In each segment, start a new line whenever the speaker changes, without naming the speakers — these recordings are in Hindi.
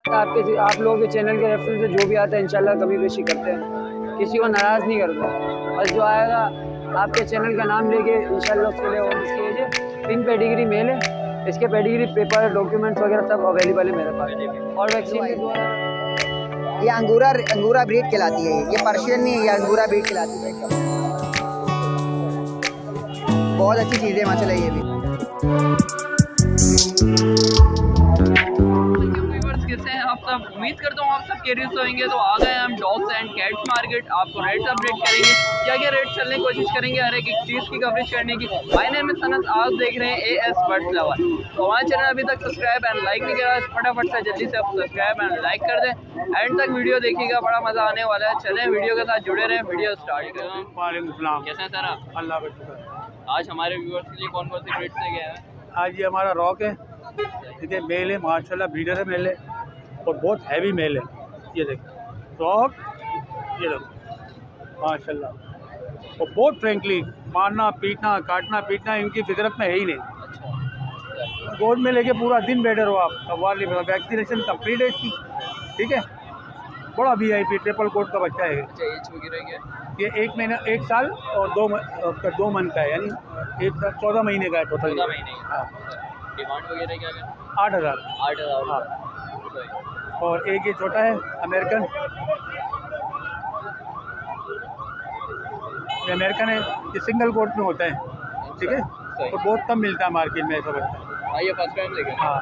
आप लोगों के चैनल के रेफरेंस से जो भी आता है इंशाल्लाह कमी बेशी करते हैं, किसी को नाराज़ नहीं करते। बस जो आएगा आपके चैनल का नाम लेके इंशाल्लाह उसके लिए और इसकी वजह 3 पेडिग्री मेल है, इसके पेडिग्री पेपर डॉक्यूमेंट्स वगैरह सब अवेलेबल है मेरे पास। और वैक्सीन
ये अंगूरा ब्रीड कहलाती है, ये पर्शियन नहीं है, ये अंगूरा ब्रीड कहलाती है। बहुत अच्छी चीज़ है माशाल्लाह ये भी।
कैसे हैं आप सब? उम्मीद करता हूँ आप सब केरियस होंगे। तो आ गए हम डॉग्स एंड कैट्स मार्केट, आपको रेट्स अपडेट करेंगे, क्या क्या रेट चलने की कोशिश करेंगे, हर एक चीज़ की कवरेज करने की। माय नेम इज सनत, आप देख रहे हैं AS बर्ड्स लवर। तो हमारे चैनल अभी तक सब्सक्राइब एंड लाइक नहीं करा, फटाफट से जल्दी से आप सब्सक्राइब एंड लाइक कर दें। एंड तक वीडियो देखिएगा, बड़ा मज़ा आने वाला है। चलें वीडियो के साथ जुड़े रहें, वीडियो स्टार्ट करें।
वालेकुम सलाम।
कैसे हैं सर आप?
अल्लाह का शुक्र।
आज हमारे व्यूअर्स के लिए कौन कौन से रेट से गए हैं?
आज ये हमारा रॉक है, ठीक है, मेल है माशाल्लाह, ब्रीडर है मेल है और बहुत हैवी मेल है। ये देखो रॉक, ये देखो माशाल्लाह, और बहुत फ्रेंकली मारना पीटना काटना पीटना इनकी फितरत में है ही नहीं। गोद में लेके पूरा दिन बैठे रहो आप, अब वाली वैक्सीनेशन कंप्लीट है इसकी, ठीक है। बड़ा VIP ट्रिपल कोट का बच्चा है।
एज वगैरह क्या?
ये 1 महीना 1 साल और 2 मंथ का है, यानी 1 साल 14 महीने का है टोटल।
14 महीने।
हाँ।
डिमांड वगैरह क्या है?
8,000।
8,000।
हाँ। और एक ये छोटा है अमेरिकन, ये अमेरिकन है, ये सिंगल कोट में होता है, ठीक है, तो बहुत कम मिलता है मार्केट में ऐसा बच्चा।
हाँ, ये फर्स्ट टाइम देखे।
हाँ,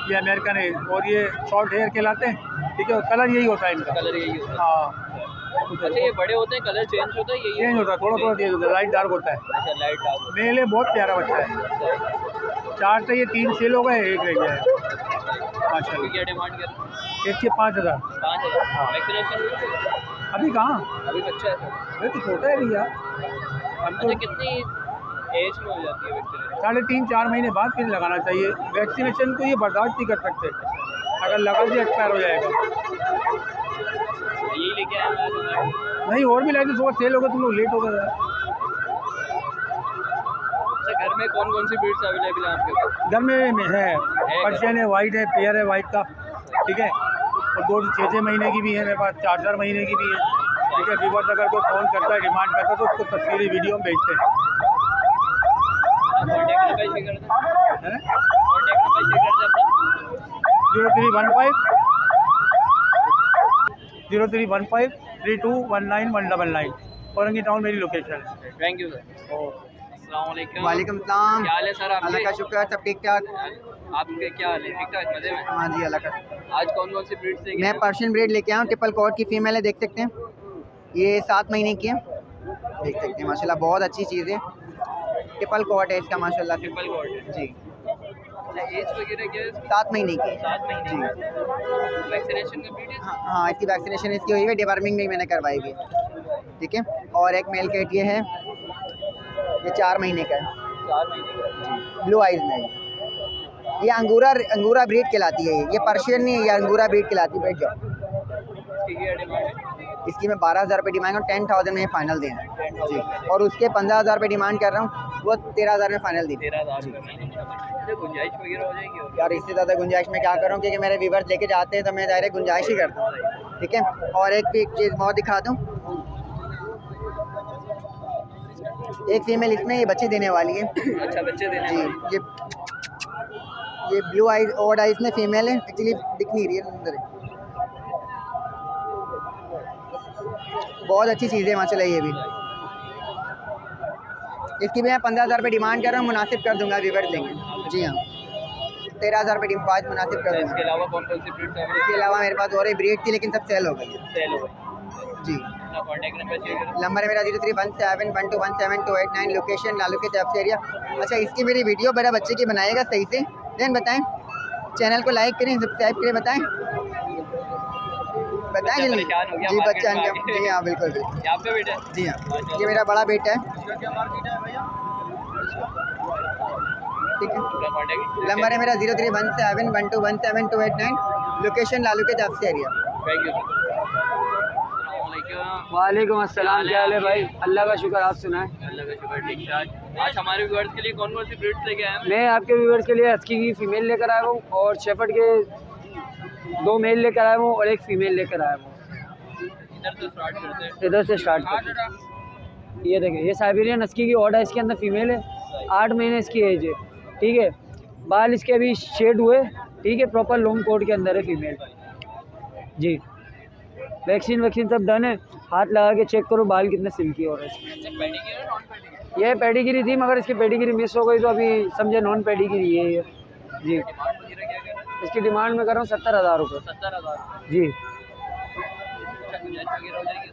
ये अमेरिकन है और ये शॉर्ट हेयर कहलाते हैं, ठीक है, और कलर यही होता है इनका।
कलर यही होता है?
हाँ।
अच्छा, ये बड़े होते हैं, कलर चेंज होता है? यही
चेंज होता है, थोड़ा थोड़ा चेंज होता है, लाइट डार्क होता है।
अच्छा, लाइट डार्क।
मेल है, बहुत प्यारा बच्चा है। 4 थे, ये 3 सेल हो गए, 1 रह गया है माशाल्लाह।
क्या डिमांड कर रहे हैं?
इसके 5,000।
5,000।
हाँ।
वैक्सीनेशन
अभी कहाँ,
अभी बच्चा है?
अरे तो छोटा है भैया, हम तो
अच्छा, कितनी एज में हो जाती है वैक्सीनेशन?
3.5-4 महीने बाद फिर लगाना चाहिए। वैक्सीनेशन को ये बर्दाश्त नहीं कर सकते, अगर लगा दिया एक्सपायर हो जाएगा।
यही लेके आए हैं आज?
नहीं, और भी लाए थे, सुबह सेल हो गए, तुम लोग लेट हो गए।
अच्छा, घर में कौन कौन सी ब्रीड्स अवेलेबल है आपके पास?
घर में है पर्शियन है, वाइट है, पेयर है वाइट का, ठीक है, और 2 से 6 महीने की भी है मेरे पास, 4-4 महीने की भी है, ठीक है। व्यूअर्स अगर कोई फ़ोन करता है, डिमांड करता है तो उसको तस्वीरी वीडियो में भेजते हैं।
कॉन्टैक्ट नंबर शेयर कर दें।
है
0315
0315 3219 औरंगी टाउन मेरी लोकेशन है।
Thank you sir. अस्सलाम वालेकुम।
वालेकुम सलाम।
क्या हाल है सर आपके?
अल्लाह का शुक्र, सब ठीक ठाक।
आपके क्या हाल है? ठीक ठाक, मज़े में?
हाँ जी, अल्लाह का।
आज कौन कौन सी ब्रीड्स लेके
मैं
आए?
पर्शियन ब्रीड लेके आया हूँ, ट्रिपल कोट की फीमेल है, देख सकते हैं, ये 7 महीने की है, देख सकते हैं माशाल्लाह, बहुत अच्छी चीज़ है। ट्रिपल कोट है इसका माशाल्लाह से।
ट्रिपल कोट
जी।
एज वगैरह क्या है?
7 महीने की।
7 महीने
जी।
वैक्सीनेशन कंप्लीट है?
हाँ, इसकी वैक्सीनेशन इसकी हुई है, डिवर्मिंग भी मैंने करवाई हुई, ठीक है। और एक मेल कैट ये है, ये 4 महीने का है,
4 महीने का।
ब्लू आइज में। ये अंगूरा ब्रीड कहलाती है, ये पर्शियन नहीं है, ये अंगूरा ब्रीड कहलाती है। बैठ जाओ।
ठीक है, डिमांड है?
इसकी मैं 12,000 रुपये डिमांड और 10,000 में फाइनल दें जी, और उसके 15,000 रुपये डिमांड कर रहा हूँ, वो 13,000 में फाइनल दी।
13,000 रुपये गुंजाइश वगैरह हो जाएगी? और
यार इससे ज़्यादा गुंजाइश में क्या करूँ, क्योंकि मेरे व्यूवर्स लेके जाते हैं तो मैं डायरेक्ट गुंजाइश ही करता हूँ, ठीक है। और एक चीज़ मैं दिखा दूँ, एक फीमेल इसमें ये बच्चे देने वाली है।
अच्छा, बच्चे देने
जी। ये ब्लू आइज ओड आइज में फीमेल है, एक्चुअली दिख नहीं रही है अंदर। बहुत अच्छी चीज़ है माशाल्लाह ये भी। इसकी भी मैं 15,000 रुपये डिमांड कर रहा हूँ, मुनासिब कर दूंगा, व्यूवर देंगे। जी हाँ, 13,000 रुपये डिमांड मुनासिब कर दूँगा।
इसके अलावा कौन कौन सी ब्रीड है?
इसके अलावा मेरे पास और एक ब्रीड थी लेकिन सब सेल हो गई।
सेल हो गई
जी।
अपना कॉन्टैक्ट नंबर शेयर करें।
नंबर है मेरा 0317121728 लोकेशन लालू के चौक एरिया। अच्छा, इसकी मेरी वीडियो मेरा बच्चे की बनाएगा सही से, देन बताएं, चैनल को लाइक करें, सब्सक्राइब करें, बताएं जल्दी। जी बच्चा, जी हाँ बिल्कुल बिल्कुल।
आपका बेटा है?
जी हाँ, ये मेरा बड़ा बेटा है, ठीक है। नंबर है मेरा 0317121728 लोकेशन लालू के चौक एरिया।
Thank you.
वालेकुम अस्सलाम। क्या हाल है भाई? अल्लाह का शुक्र, आप सुनाएं?
अल्लाह का शुक्र, ठीक ठाक। आज हमारे व्यूअर्स के लिए कौन कौन सी ब्रीड्स लेके आए हैं?
मैं आपके व्यूअर्स के लिए हस्की की फीमेल लेकर आया हूँ और शेफर्ड के 2 मेल लेकर आया हूँ और 1 फीमेल लेकर आया हूँ।
इधर से स्टार्ट करते हैं।
इधर से स्टार्ट करते हैं। ये देखिए, ये साइबेरियन हस्की की ऑर्डर है, इसके अंदर फीमेल है, 8 महीने इसकी एज है, ठीक है। बाल इसके अभी शेड हुए, ठीक है, प्रॉपर लॉन्ग कोट के अंदर है फीमेल जी। वैक्सीन सब डन है, हाथ लगा के चेक करो बाल कितने सिल्की हो रहे हैं। ये पेडिगिरी थी मगर इसकी पेडिगिरी मिस हो गई तो अभी समझे नॉन पेडिगिरी है ये जी। इसकी डिमांड में कर रहा हूँ 70,000 रुपये।
70,000
जी।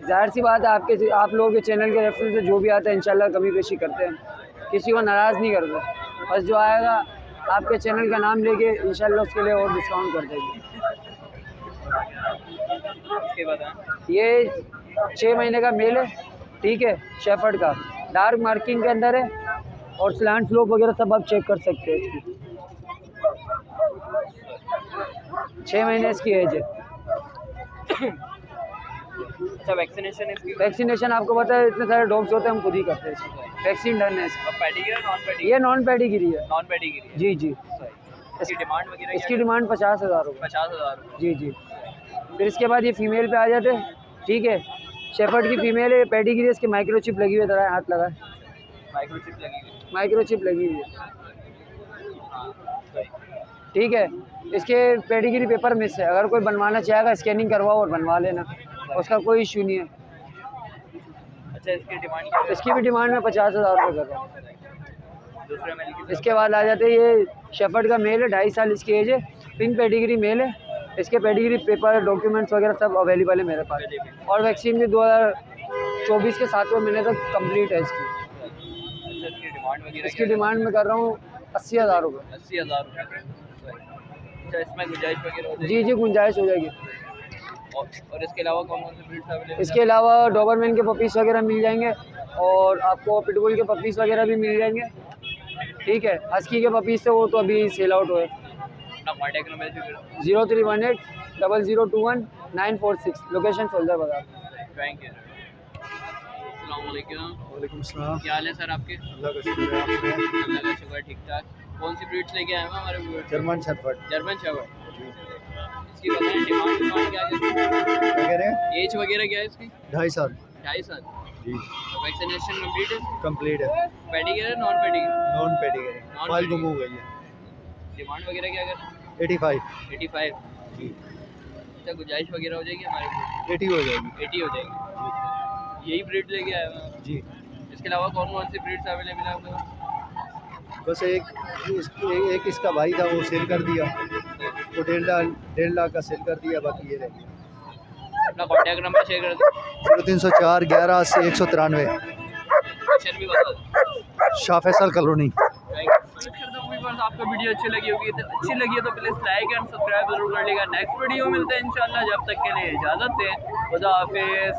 जाहिर सी बात है, आप लोगों के चैनल के रेफरेंस से जो भी आता है इंशाल्लाह कमी पेशी करते हैं, किसी को नाराज़ नहीं करते। बस जो आएगा आपके चैनल का नाम लेके इंशाल्लाह उसके लिए और डिस्काउंट कर देंगे। ये 6 महीने का मेल है, ठीक है, शेफर्ड का, डार्क मार्किंग के अंदर है और स्लैंट स्लोप वगैरह सब आप चेक कर सकते हैं इसकी। 6 महीने इसकी एज है।
अच्छा,
वैक्सीनेशन आपको पता है इतने सारे डॉग्स होते हैं, हम खुद ही करते हैं इसको। वैक्सीन डन है इसका। ये नॉन पेडिगिरी है। जी जी।
इसकी डिमांड वगैरह
इसकी डिमांड 50,000 रुपये।
50,000
जी जी। फिर इसके बाद ये फीमेल पे आ जाते हैं, ठीक है, शेफर्ड की फीमेल है, पेडिगिरी, इसकी माइक्रोचिप लगी हुई है, तरह हाथ लगा, माइक्रोचिप लगी हुई है, ठीक है। इसके पेडिगिरी पेपर मिस है, अगर कोई बनवाना चाहेगा स्कैनिंग करवाओ और बनवा लेना, उसका कोई इशू नहीं है।
अच्छा,
इसकी भी डिमांड में 50,000 रुपये कर रहा हूँ। इसके बाद आ जाते हैं ये शेफर्ड का मेल है, 2.5 साल इसकी एज है, पिंक पेडिगिरी मेल है, इसके पेडिगिरी पेपर डॉक्यूमेंट्स वगैरह सब अवेलेबल है मेरे पास, और वैक्सीन भी 2024 के 7वें महीने तक कंप्लीट है इसकी। इसकी डिमांड में कर रहा हूँ 80,000 रुपये।
80,000 रुपये। अच्छा, इसमें गुंजाइश वगैरह हो जाएगी?
जी जी, गुंजाइश हो जाएगी।
और इसके अलावा कौन कौन से ब्रीड्स अवेलेबल?
इसके अलावा डॉबरमैन के पपीज़ वगैरह मिल जाएंगे और आपको पिटबुल के पपीज़ वगैरह भी मिल जाएंगे, ठीक है। हस्की के पपीज़ से वो तो अभी सेल आउट हुए। 0318 0021 946, लोकेशन सोल्जर बाजार।
Thank you.
वालेकुम सलाम।
क्या हाल है सर आपके?
अल्लाह का शुक्र है, आप सुनाएं?
अल्लाह का शुक्र, ठीक ठाक। कौन सी ब्रीड्स लेके आए हैं हमारे?
German shepherd.
German shepherd. इसकी बताएं डिमांड क्या है?
क्या कह रहे हैं?
एज वगैरह क्या है इसकी?
2.5 साल।
2.5 साल।
जी।
वैक्सीनेशन कंप्लीट है?
कंप्लीट है।
पेडिगिरी है नॉन पेडिगिरी?
नॉन पेडिगिरी। फाइल गुम हो गई है।
डिमांड वगैरह क्या कर?
85।
85
जी।
अच्छा, गुंजाइश वगैरह हो जाएगी हमारे?
80 हो जाएगी।
80 हो जाएगी। यही ब्रीड लेके आए हैं
जी।
इसके अलावा कौन कौन सी ब्रीड्स अवेलेबल है आपके पास?
बस एक इसका भाई था, वो सेल कर दिया, वो 1.5 लाख का सेल कर दिया, बाकी ये रह गया।
अपना कॉन्टैक्ट नंबर शेयर कर दो।
0304 11 80 193,
लोकेशन भी बता दो।
शाह फैसल कॉलोनी।
आपको वीडियो अच्छी लगी है तो प्लीज़ लाइक एंड सब्सक्राइब जरूर कर लेगा। नेक्स्ट वीडियो मिलते हैं इंशाल्लाह, जब तक के लिए इजाज़त दें। खुदा हाफिज़।